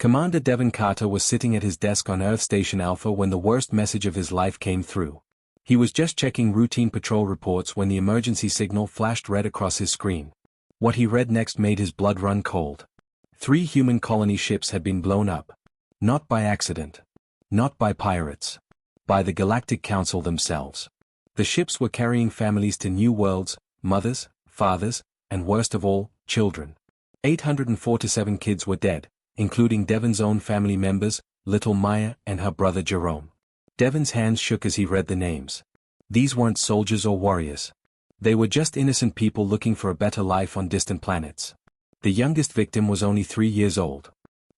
Commander Devon Carter was sitting at his desk on Earth Station Alpha when the worst message of his life came through. He was just checking routine patrol reports when the emergency signal flashed red across his screen. What he read next made his blood run cold. 3 human colony ships had been blown up. Not by accident. Not by pirates. By the Galactic Council themselves. The ships were carrying families to new worlds, mothers, fathers, and worst of all, children. 847 kids were dead, including Devon's own family members, little Maya and her brother Jerome. Devon's hands shook as he read the names. These weren't soldiers or warriors. They were just innocent people looking for a better life on distant planets. The youngest victim was only 3 years old.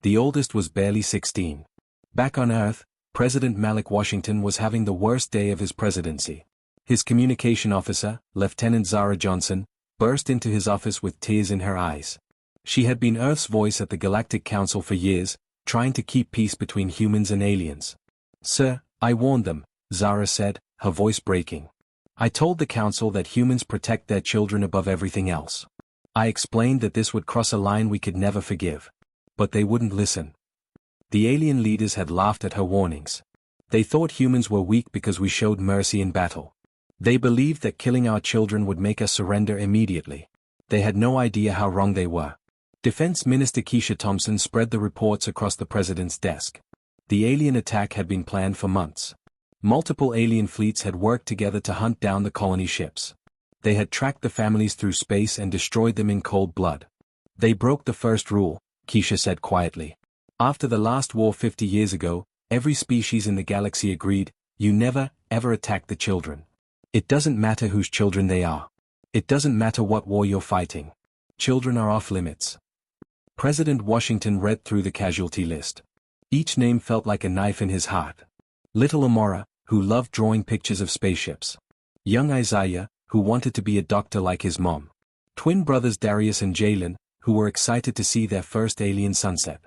The oldest was barely 16. Back on Earth, President Malik Washington was having the worst day of his presidency. His communication officer, Lieutenant Zara Johnson, burst into his office with tears in her eyes. She had been Earth's voice at the Galactic Council for years, trying to keep peace between humans and aliens. "Sir, I warned them," Zara said, her voice breaking. "I told the Council that humans protect their children above everything else. I explained that this would cross a line we could never forgive. But they wouldn't listen." The alien leaders had laughed at her warnings. They thought humans were weak because we showed mercy in battle. They believed that killing our children would make us surrender immediately. They had no idea how wrong they were. Defense Minister Keisha Thompson spread the reports across the president's desk. The alien attack had been planned for months. Multiple alien fleets had worked together to hunt down the colony ships. They had tracked the families through space and destroyed them in cold blood. "They broke the first rule," Keisha said quietly. "After the last war 50 years ago, every species in the galaxy agreed, you never, ever attack the children. It doesn't matter whose children they are. It doesn't matter what war you're fighting. Children are off limits." President Washington read through the casualty list. Each name felt like a knife in his heart. Little Amora, who loved drawing pictures of spaceships. Young Isaiah, who wanted to be a doctor like his mom. Twin brothers Darius and Jalen, who were excited to see their first alien sunset.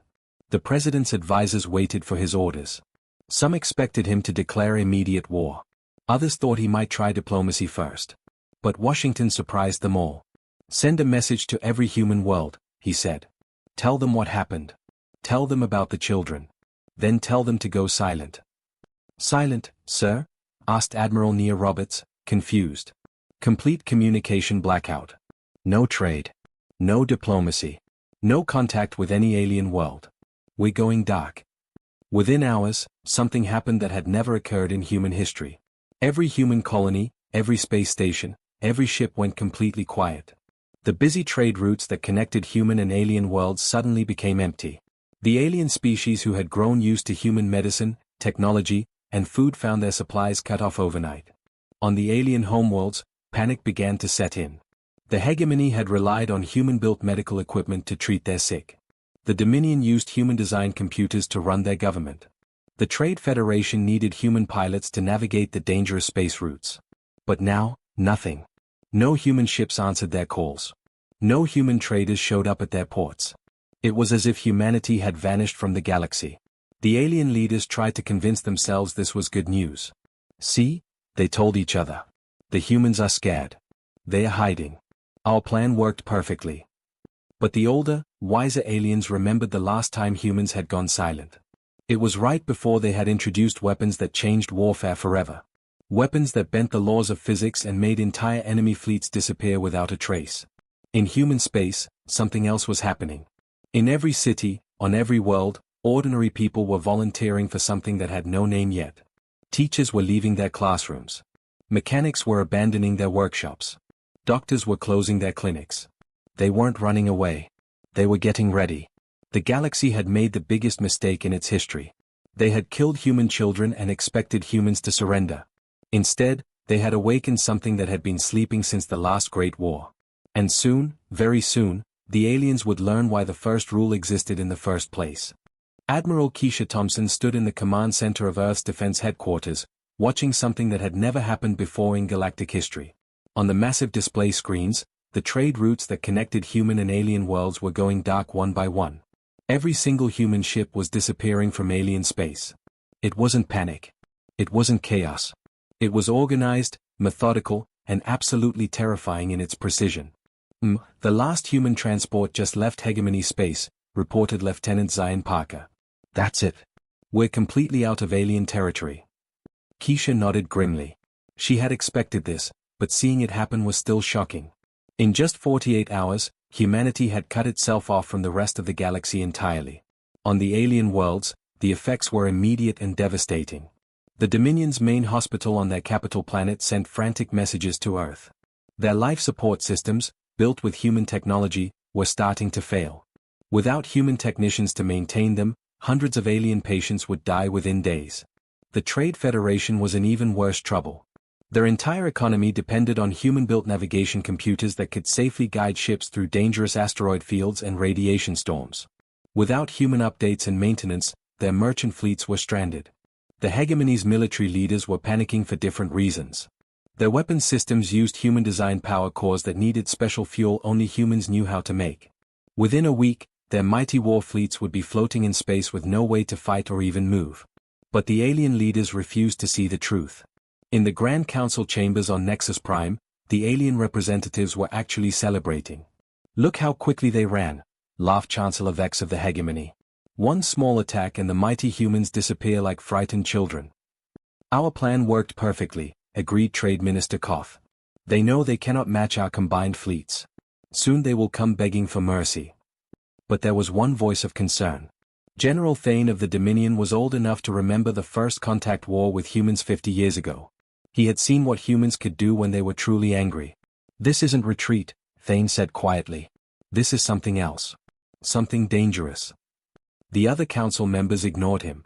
The president's advisors waited for his orders. Some expected him to declare immediate war. Others thought he might try diplomacy first. But Washington surprised them all. "Send a message to every human world," he said. "Tell them what happened. Tell them about the children. Then tell them to go silent." "Silent, sir?" asked Admiral Nia Roberts, confused. "Complete communication blackout. No trade. No diplomacy. No contact with any alien world. We're going dark." Within hours, something happened that had never occurred in human history. Every human colony, every space station, every ship went completely quiet. The busy trade routes that connected human and alien worlds suddenly became empty. The alien species who had grown used to human medicine, technology, and food found their supplies cut off overnight. On the alien homeworlds, panic began to set in. The hegemony had relied on human-built medical equipment to treat their sick. The Dominion used human-designed computers to run their government. The Trade Federation needed human pilots to navigate the dangerous space routes. But now, nothing. No human ships answered their calls. No human traders showed up at their ports. It was as if humanity had vanished from the galaxy. The alien leaders tried to convince themselves this was good news. "See," they told each other. "The humans are scared. They are hiding. Our plan worked perfectly." But the older, wiser aliens remembered the last time humans had gone silent. It was right before they had introduced weapons that changed warfare forever. Weapons that bent the laws of physics and made entire enemy fleets disappear without a trace. In human space, something else was happening. In every city, on every world, ordinary people were volunteering for something that had no name yet. Teachers were leaving their classrooms. Mechanics were abandoning their workshops. Doctors were closing their clinics. They weren't running away. They were getting ready. The galaxy had made the biggest mistake in its history. They had killed human children and expected humans to surrender. Instead, they had awakened something that had been sleeping since the last Great War. And soon, very soon, the aliens would learn why the first rule existed in the first place. Admiral Keisha Thompson stood in the command center of Earth's Defense Headquarters, watching something that had never happened before in galactic history. On the massive display screens, the trade routes that connected human and alien worlds were going dark one by one. Every single human ship was disappearing from alien space. It wasn't panic. It wasn't chaos. It was organized, methodical, and absolutely terrifying in its precision. The last human transport just left hegemony space, reported Lieutenant Zion Parker. That's it. We're completely out of alien territory. Keisha nodded grimly. She had expected this, but seeing it happen was still shocking. In just 48 hours, humanity had cut itself off from the rest of the galaxy entirely. On the alien worlds, the effects were immediate and devastating. The Dominion's main hospital on their capital planet sent frantic messages to Earth. Their life support systems, built with human technology, were starting to fail. Without human technicians to maintain them, hundreds of alien patients would die within days. The Trade Federation was in even worse trouble. Their entire economy depended on human-built navigation computers that could safely guide ships through dangerous asteroid fields and radiation storms. Without human updates and maintenance, their merchant fleets were stranded. The hegemony's military leaders were panicking for different reasons. Their weapons systems used human-designed power cores that needed special fuel only humans knew how to make. Within a week, their mighty war fleets would be floating in space with no way to fight or even move. But the alien leaders refused to see the truth. In the Grand Council chambers on Nexus Prime, the alien representatives were actually celebrating. Look how quickly they ran, laughed Chancellor Vex of the hegemony. One small attack and the mighty humans disappear like frightened children. Our plan worked perfectly, agreed Trade Minister Koth. They know they cannot match our combined fleets. Soon they will come begging for mercy. But there was one voice of concern. General Thane of the Dominion was old enough to remember the first contact war with humans 50 years ago. He had seen what humans could do when they were truly angry. This isn't retreat, Thane said quietly. This is something else. Something dangerous. The other council members ignored him.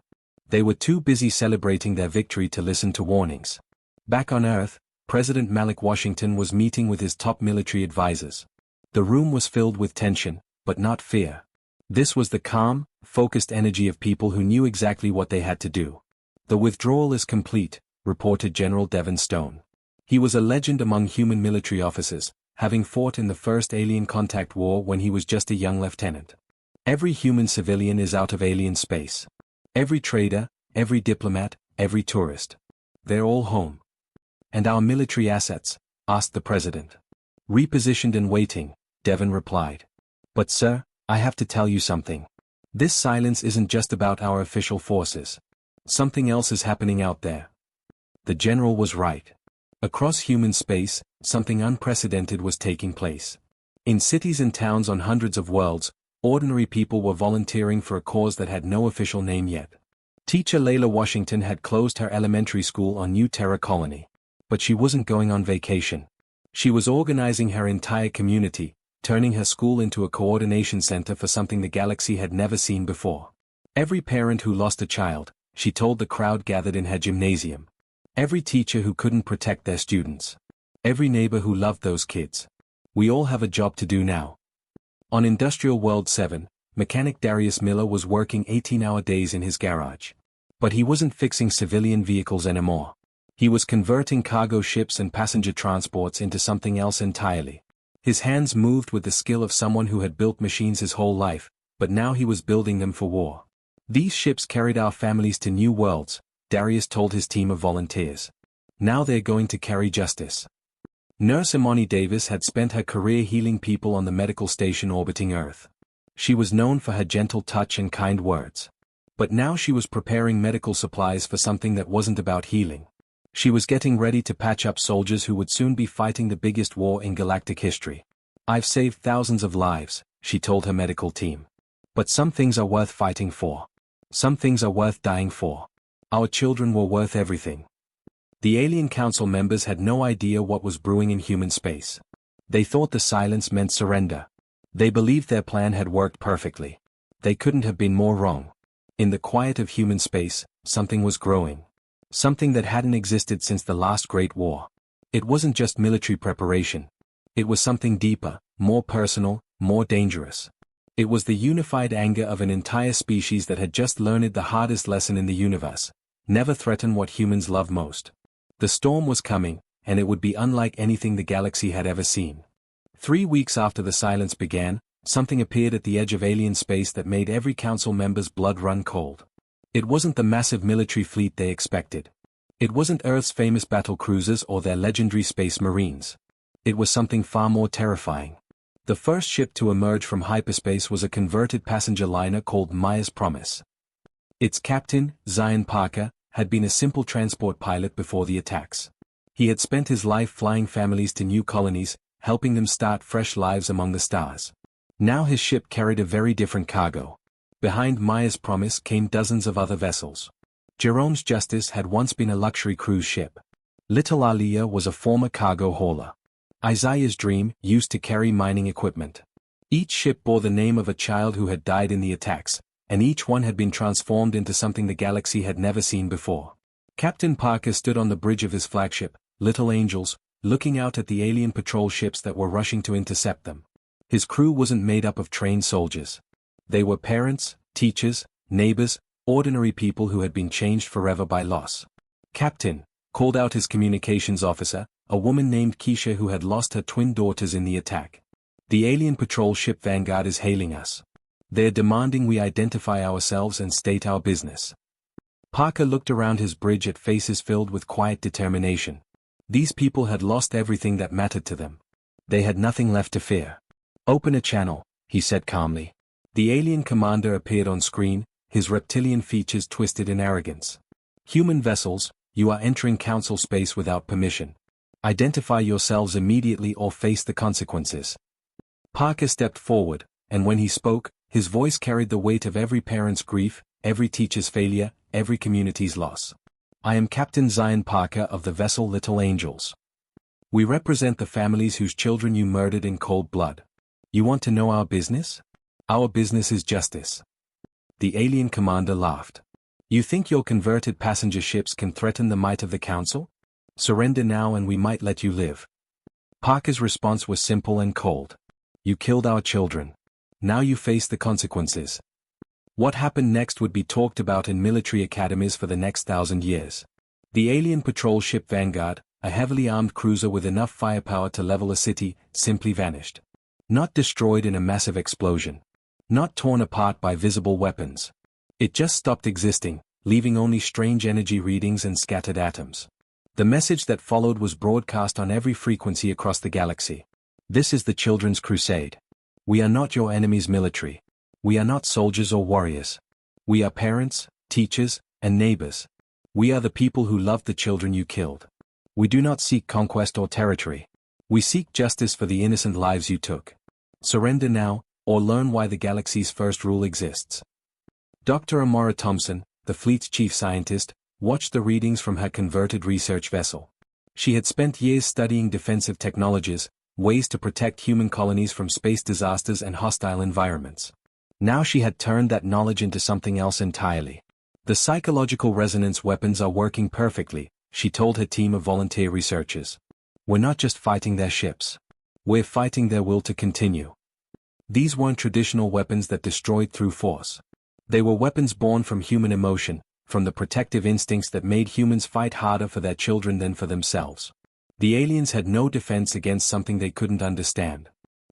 They were too busy celebrating their victory to listen to warnings. Back on Earth, President Malik Washington was meeting with his top military advisors. The room was filled with tension, but not fear. This was the calm, focused energy of people who knew exactly what they had to do. The withdrawal is complete, reported General Devon Stone. He was a legend among human military officers, having fought in the first alien contact war when he was just a young lieutenant. Every human civilian is out of alien space. Every trader, every diplomat, every tourist. They're all home. And our military assets? Asked the president. Repositioned and waiting, Devon replied. But sir, I have to tell you something. This silence isn't just about our official forces. Something else is happening out there. The general was right. Across human space, something unprecedented was taking place. In cities and towns on hundreds of worlds, ordinary people were volunteering for a cause that had no official name yet. Teacher Layla Washington had closed her elementary school on New Terra Colony. But she wasn't going on vacation. She was organizing her entire community, turning her school into a coordination center for something the galaxy had never seen before. Every parent who lost a child, she told the crowd gathered in her gymnasium. Every teacher who couldn't protect their students. Every neighbor who loved those kids. We all have a job to do now. On Industrial World 7, mechanic Darius Miller was working 18-hour days in his garage. But he wasn't fixing civilian vehicles anymore. He was converting cargo ships and passenger transports into something else entirely. His hands moved with the skill of someone who had built machines his whole life, but now he was building them for war. These ships carried our families to new worlds, Darius told his team of volunteers. Now they're going to carry justice. Nurse Imani Davis had spent her career healing people on the medical station orbiting Earth. She was known for her gentle touch and kind words. But now she was preparing medical supplies for something that wasn't about healing. She was getting ready to patch up soldiers who would soon be fighting the biggest war in galactic history. I've saved thousands of lives, she told her medical team. But some things are worth fighting for. Some things are worth dying for. Our children were worth everything. The alien council members had no idea what was brewing in human space. They thought the silence meant surrender. They believed their plan had worked perfectly. They couldn't have been more wrong. In the quiet of human space, something was growing. Something that hadn't existed since the last Great War. It wasn't just military preparation. It was something deeper, more personal, more dangerous. It was the unified anger of an entire species that had just learned the hardest lesson in the universe. Never threaten what humans love most. The storm was coming, and it would be unlike anything the galaxy had ever seen. 3 weeks after the silence began, something appeared at the edge of alien space that made every council member's blood run cold. It wasn't the massive military fleet they expected. It wasn't Earth's famous battle cruisers or their legendary space marines. It was something far more terrifying. The first ship to emerge from hyperspace was a converted passenger liner called Maya's Promise. Its captain, Zion Parker, had been a simple transport pilot before the attacks. He had spent his life flying families to new colonies, helping them start fresh lives among the stars. Now his ship carried a very different cargo. Behind Maya's Promise came dozens of other vessels. Jerome's Justice had once been a luxury cruise ship. Little Aliyah was a former cargo hauler. Isaiah's Dream used to carry mining equipment. Each ship bore the name of a child who had died in the attacks, and each one had been transformed into something the galaxy had never seen before. Captain Parker stood on the bridge of his flagship, Little Angels, looking out at the alien patrol ships that were rushing to intercept them. His crew wasn't made up of trained soldiers. They were parents, teachers, neighbors, ordinary people who had been changed forever by loss. "Captain," called out his communications officer, a woman named Keisha who had lost her twin daughters in the attack. "The alien patrol ship Vanguard is hailing us. They're demanding we identify ourselves and state our business." Parker looked around his bridge at faces filled with quiet determination. These people had lost everything that mattered to them. They had nothing left to fear. "Open a channel," he said calmly. The alien commander appeared on screen, his reptilian features twisted in arrogance. "Human vessels, you are entering Council space without permission. Identify yourselves immediately or face the consequences." Parker stepped forward, and when he spoke, his voice carried the weight of every parent's grief, every teacher's failure, every community's loss. "I am Captain Zion Parker of the vessel Little Angels. We represent the families whose children you murdered in cold blood. You want to know our business? Our business is justice." The alien commander laughed. "You think your converted passenger ships can threaten the might of the Council? Surrender now and we might let you live." Parker's response was simple and cold. "You killed our children. Now you face the consequences." What happened next would be talked about in military academies for the next 1,000 years. The alien patrol ship Vanguard, a heavily armed cruiser with enough firepower to level a city, simply vanished. Not destroyed in a massive explosion. Not torn apart by visible weapons. It just stopped existing, leaving only strange energy readings and scattered atoms. The message that followed was broadcast on every frequency across the galaxy. "This is the Children's Crusade. We are not your enemy's military. We are not soldiers or warriors. We are parents, teachers, and neighbors. We are the people who loved the children you killed. We do not seek conquest or territory. We seek justice for the innocent lives you took. Surrender now, or learn why the galaxy's first rule exists." Dr. Amora Thompson, the fleet's chief scientist, watched the readings from her converted research vessel. She had spent years studying defensive technologies, ways to protect human colonies from space disasters and hostile environments. Now she had turned that knowledge into something else entirely. "The psychological resonance weapons are working perfectly," she told her team of volunteer researchers. "We're not just fighting their ships. We're fighting their will to continue." These weren't traditional weapons that destroyed through force. They were weapons born from human emotion, from the protective instincts that made humans fight harder for their children than for themselves. The aliens had no defense against something they couldn't understand.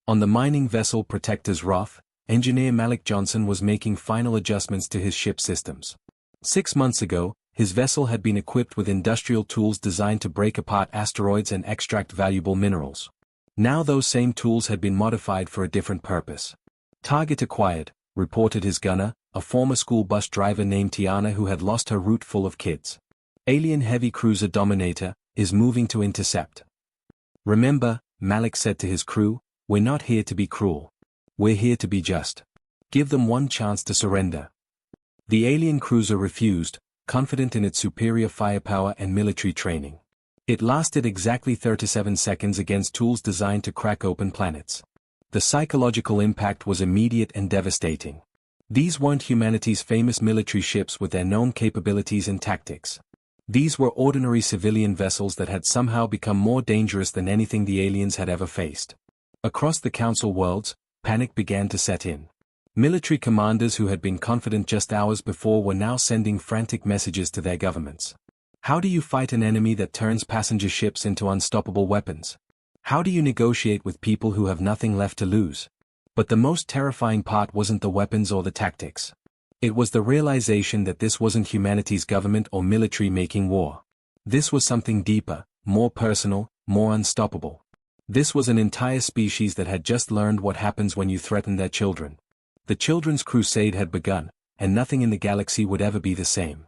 On the mining vessel Protector's Wrath, engineer Malik Johnson was making final adjustments to his ship systems. 6 months ago, his vessel had been equipped with industrial tools designed to break apart asteroids and extract valuable minerals. Now those same tools had been modified for a different purpose. "Target acquired," reported his gunner, a former school bus driver named Tiana who had lost her route full of kids. "Alien heavy cruiser Dominator is moving to intercept." "Remember," Malik said to his crew, "we're not here to be cruel. We're here to be just. Give them one chance to surrender." The alien cruiser refused, confident in its superior firepower and military training. It lasted exactly 37 seconds against tools designed to crack open planets. The psychological impact was immediate and devastating. These weren't humanity's famous military ships with their known capabilities and tactics. These were ordinary civilian vessels that had somehow become more dangerous than anything the aliens had ever faced. Across the Council worlds, panic began to set in. Military commanders who had been confident just hours before were now sending frantic messages to their governments. How do you fight an enemy that turns passenger ships into unstoppable weapons? How do you negotiate with people who have nothing left to lose? But the most terrifying part wasn't the weapons or the tactics. It was the realization that this wasn't humanity's government or military making war. This was something deeper, more personal, more unstoppable. This was an entire species that had just learned what happens when you threaten their children. The children's crusade had begun, and nothing in the galaxy would ever be the same.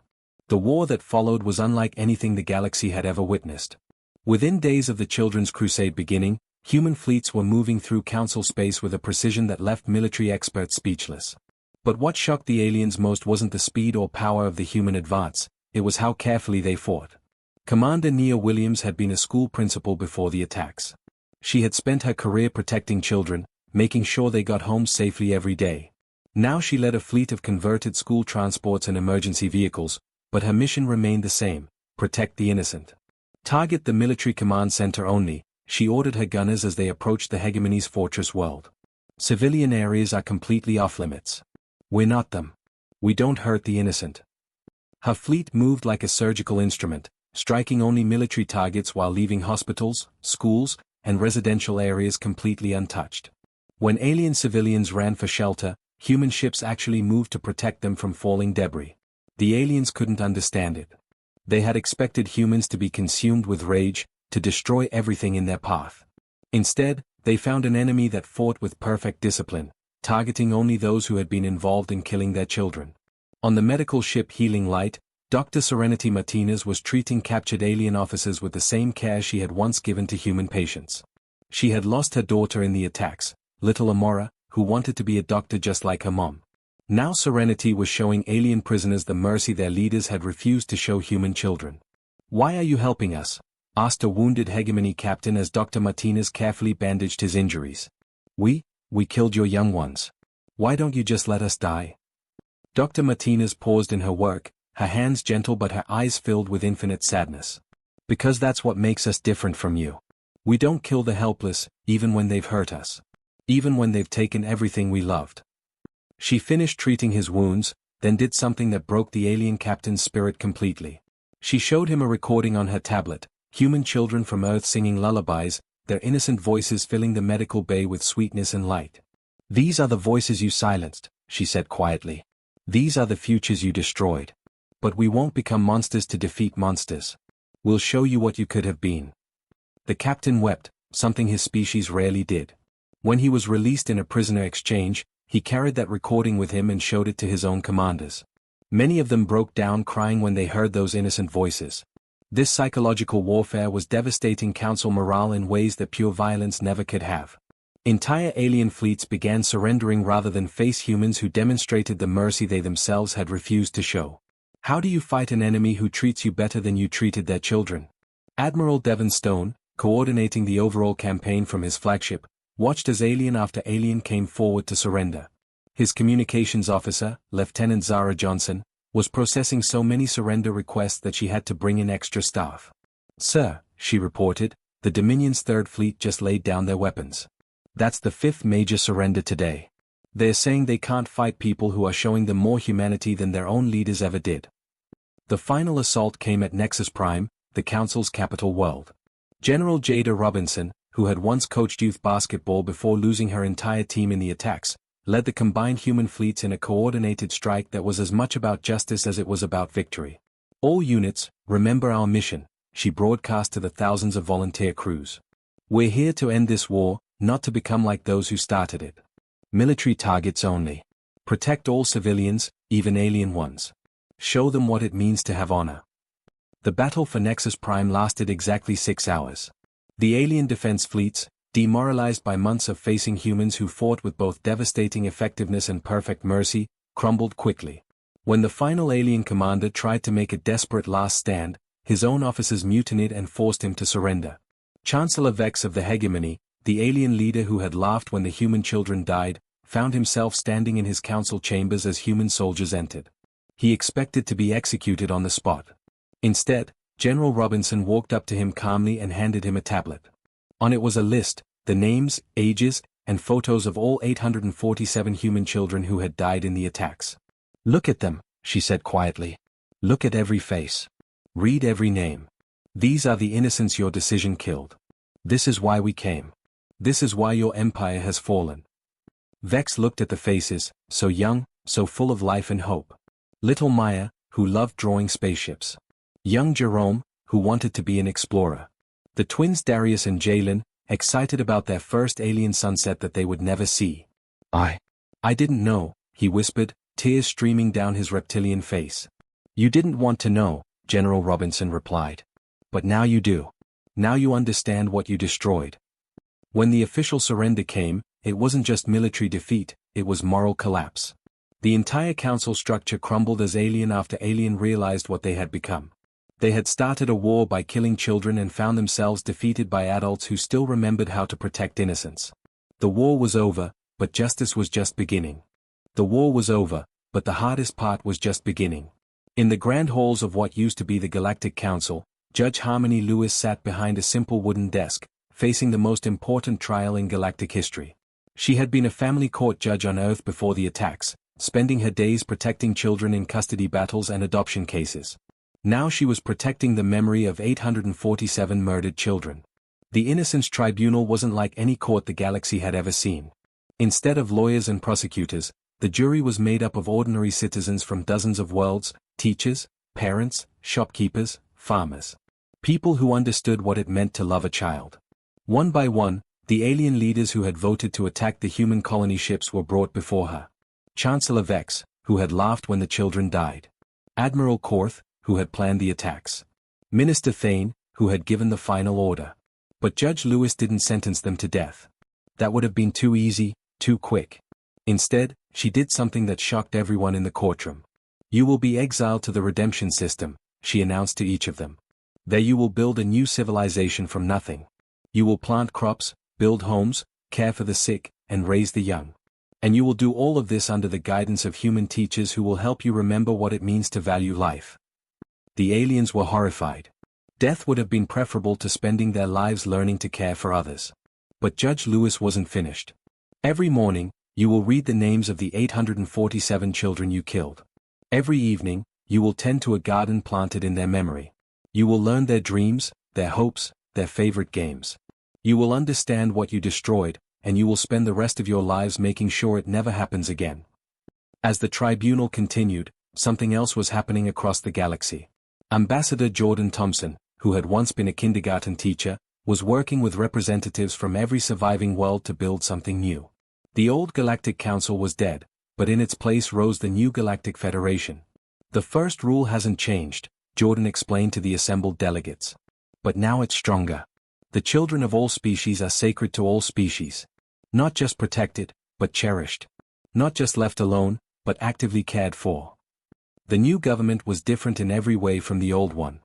The war that followed was unlike anything the galaxy had ever witnessed. Within days of the children's crusade beginning, human fleets were moving through council space with a precision that left military experts speechless. But what shocked the aliens most wasn't the speed or power of the human advance, it was how carefully they fought. Commander Nia Williams had been a school principal before the attacks. She had spent her career protecting children, making sure they got home safely every day. Now she led a fleet of converted school transports and emergency vehicles, but her mission remained the same: protect the innocent. Target the military command center only, she ordered her gunners as they approached the hegemony's fortress world. Civilian areas are completely off-limits. We're not them. We don't hurt the innocent. Her fleet moved like a surgical instrument, striking only military targets while leaving hospitals, schools, and residential areas completely untouched. When alien civilians ran for shelter, human ships actually moved to protect them from falling debris. The aliens couldn't understand it. They had expected humans to be consumed with rage, to destroy everything in their path. Instead, they found an enemy that fought with perfect discipline, targeting only those who had been involved in killing their children. On the medical ship Healing Light, Dr. Serenity Martinez was treating captured alien officers with the same care she had once given to human patients. She had lost her daughter in the attacks, little Amora, who wanted to be a doctor just like her mom. Now Serenity was showing alien prisoners the mercy their leaders had refused to show human children. "Why are you helping us?" asked a wounded hegemony captain as Dr. Martinez carefully bandaged his injuries. We killed your young ones. Why don't you just let us die?" Dr. Martinez paused in her work, her hands gentle but her eyes filled with infinite sadness. "Because that's what makes us different from you. We don't kill the helpless, even when they've hurt us. Even when they've taken everything we loved." She finished treating his wounds, then did something that broke the alien captain's spirit completely. She showed him a recording on her tablet, human children from Earth singing lullabies, their innocent voices filling the medical bay with sweetness and light. "These are the voices you silenced," she said quietly. "These are the futures you destroyed. But we won't become monsters to defeat monsters. We'll show you what you could have been." The captain wept, something his species rarely did. When he was released in a prisoner exchange, he carried that recording with him and showed it to his own commanders. Many of them broke down crying when they heard those innocent voices. This psychological warfare was devastating council morale in ways that pure violence never could have. Entire alien fleets began surrendering rather than face humans who demonstrated the mercy they themselves had refused to show. How do you fight an enemy who treats you better than you treated their children? Admiral Devon Stone, coordinating the overall campaign from his flagship, watched as alien after alien came forward to surrender. His communications officer, Lieutenant Zara Johnson, was processing so many surrender requests that she had to bring in extra staff. "Sir," she reported, "the Dominion's Third Fleet just laid down their weapons. That's the 5th major surrender today. They're saying they can't fight people who are showing them more humanity than their own leaders ever did." The final assault came at Nexus Prime, the Council's capital world. General Jada Robinson, who had once coached youth basketball before losing her entire team in the attacks, led the combined human fleets in a coordinated strike that was as much about justice as it was about victory. "All units, remember our mission," she broadcast to the thousands of volunteer crews. "We're here to end this war, not to become like those who started it. Military targets only. Protect all civilians, even alien ones. Show them what it means to have honor." The battle for Nexus Prime lasted exactly 6 hours. The alien defense fleets, demoralized by months of facing humans who fought with both devastating effectiveness and perfect mercy, crumbled quickly. When the final alien commander tried to make a desperate last stand, his own officers mutinied and forced him to surrender. Chancellor Vex of the Hegemony, the alien leader who had laughed when the human children died, found himself standing in his council chambers as human soldiers entered. He expected to be executed on the spot. Instead, General Robinson walked up to him calmly and handed him a tablet. On it was a list, the names, ages, and photos of all 847 human children who had died in the attacks. "Look at them," she said quietly. "Look at every face. Read every name. These are the innocents your decision killed. This is why we came. This is why your empire has fallen." Vex looked at the faces, so young, so full of life and hope. Little Maya, who loved drawing spaceships. Young Jerome, who wanted to be an explorer. The twins Darius and Jalen, excited about their first alien sunset that they would never see. I didn't know, he whispered, tears streaming down his reptilian face. You didn't want to know, General Robinson replied. But now you do. Now you understand what you destroyed. When the official surrender came, it wasn't just military defeat, it was moral collapse. The entire council structure crumbled as alien after alien realized what they had become. They had started a war by killing children and found themselves defeated by adults who still remembered how to protect innocence. The war was over, but justice was just beginning. The war was over, but the hardest part was just beginning. In the grand halls of what used to be the Galactic Council, Judge Harmony Lewis sat behind a simple wooden desk, facing the most important trial in galactic history. She had been a family court judge on Earth before the attacks, spending her days protecting children in custody battles and adoption cases. Now she was protecting the memory of 847 murdered children. The Innocence Tribunal wasn't like any court the galaxy had ever seen. Instead of lawyers and prosecutors, the jury was made up of ordinary citizens from dozens of worlds, teachers, parents, shopkeepers, farmers. People who understood what it meant to love a child. One by one, the alien leaders who had voted to attack the human colony ships were brought before her. Chancellor Vex, who had laughed when the children died. Admiral Korth, who had planned the attacks. Minister Thane, who had given the final order. But Judge Lewis didn't sentence them to death. That would have been too easy, too quick. Instead, she did something that shocked everyone in the courtroom. You will be exiled to the redemption system, she announced to each of them. There you will build a new civilization from nothing. You will plant crops, build homes, care for the sick, and raise the young. And you will do all of this under the guidance of human teachers who will help you remember what it means to value life. The aliens were horrified. Death would have been preferable to spending their lives learning to care for others. But Judge Lewis wasn't finished. Every morning, you will read the names of the 847 children you killed. Every evening, you will tend to a garden planted in their memory. You will learn their dreams, their hopes, their favorite games. You will understand what you destroyed, and you will spend the rest of your lives making sure it never happens again. As the tribunal continued, something else was happening across the galaxy. Ambassador Jordan Thompson, who had once been a kindergarten teacher, was working with representatives from every surviving world to build something new. The old Galactic Council was dead, but in its place rose the new Galactic Federation. The first rule hasn't changed, Jordan explained to the assembled delegates. But now it's stronger. The children of all species are sacred to all species. Not just protected, but cherished. Not just left alone, but actively cared for. The new government was different in every way from the old one.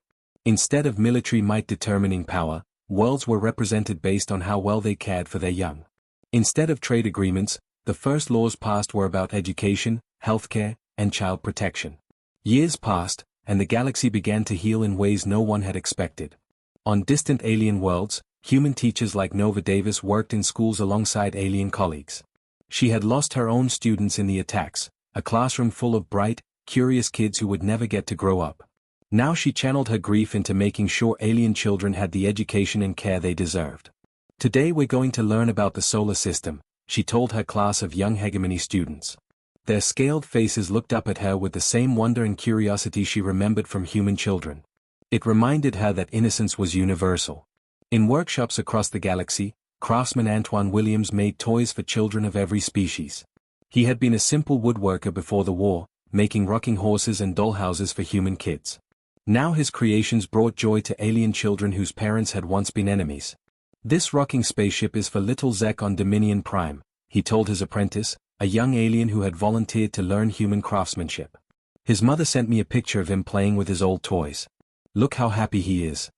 Instead of military might determining power, worlds were represented based on how well they cared for their young. Instead of trade agreements, the first laws passed were about education, healthcare, and child protection. Years passed, and the galaxy began to heal in ways no one had expected. On distant alien worlds, human teachers like Nova Davis worked in schools alongside alien colleagues. She had lost her own students in the attacks, a classroom full of bright, curious kids who would never get to grow up. Now she channeled her grief into making sure alien children had the education and care they deserved. Today we're going to learn about the solar system, she told her class of young hegemony students. Their scaled faces looked up at her with the same wonder and curiosity she remembered from human children. It reminded her that innocence was universal. In workshops across the galaxy, craftsman Antoine Williams made toys for children of every species. He had been a simple woodworker before the war, making rocking horses and dollhouses for human kids. Now his creations brought joy to alien children whose parents had once been enemies. This rocking spaceship is for little Zek on Dominion Prime, he told his apprentice, a young alien who had volunteered to learn human craftsmanship. His mother sent me a picture of him playing with his old toys. Look how happy he is.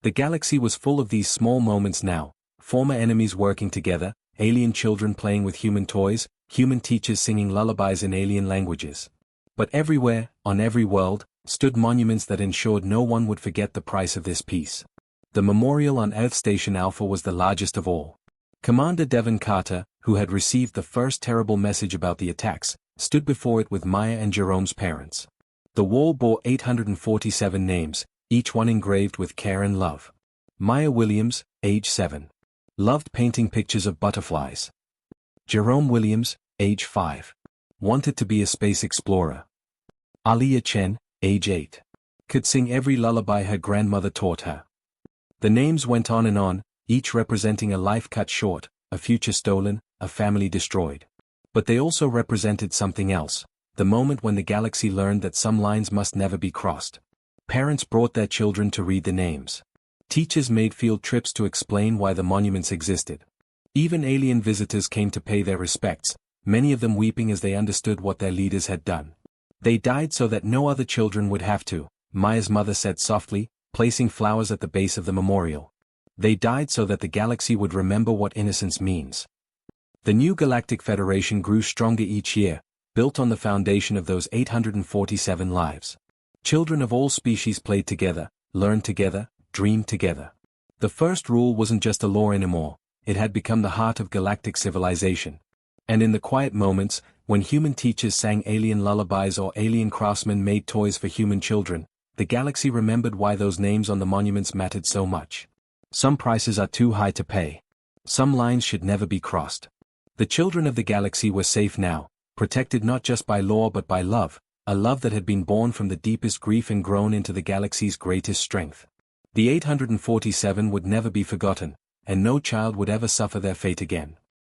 The galaxy was full of these small moments now, former enemies working together, alien children playing with human toys, human teachers singing lullabies in alien languages. But everywhere, on every world, stood monuments that ensured no one would forget the price of this peace. The memorial on Earth Station Alpha was the largest of all. Commander Devon Carter, who had received the first terrible message about the attacks, stood before it with Maya and Jerome's parents. The wall bore 847 names, each one engraved with care and love. Maya Williams, age 7. Loved painting pictures of butterflies. Jerome Williams, age 5. Wanted to be a space explorer. Aliyah Chen, age 8. Could sing every lullaby her grandmother taught her. The names went on and on, each representing a life cut short, a future stolen, a family destroyed. But they also represented something else, the moment when the galaxy learned that some lines must never be crossed. Parents brought their children to read the names. Teachers made field trips to explain why the monuments existed. Even alien visitors came to pay their respects, many of them weeping as they understood what their leaders had done. They died so that no other children would have to, Maya's mother said softly, placing flowers at the base of the memorial. They died so that the galaxy would remember what innocence means. The new Galactic Federation grew stronger each year, built on the foundation of those 847 lives. Children of all species played together, learned together, dreamed together. The first rule wasn't just a law anymore, it had become the heart of galactic civilization. And in the quiet moments, when human teachers sang alien lullabies or alien craftsmen made toys for human children, the galaxy remembered why those names on the monuments mattered so much. Some prices are too high to pay. Some lines should never be crossed. The children of the galaxy were safe now, protected not just by law but by love, a love that had been born from the deepest grief and grown into the galaxy's greatest strength. The 847 would never be forgotten, and no child would ever suffer their fate again.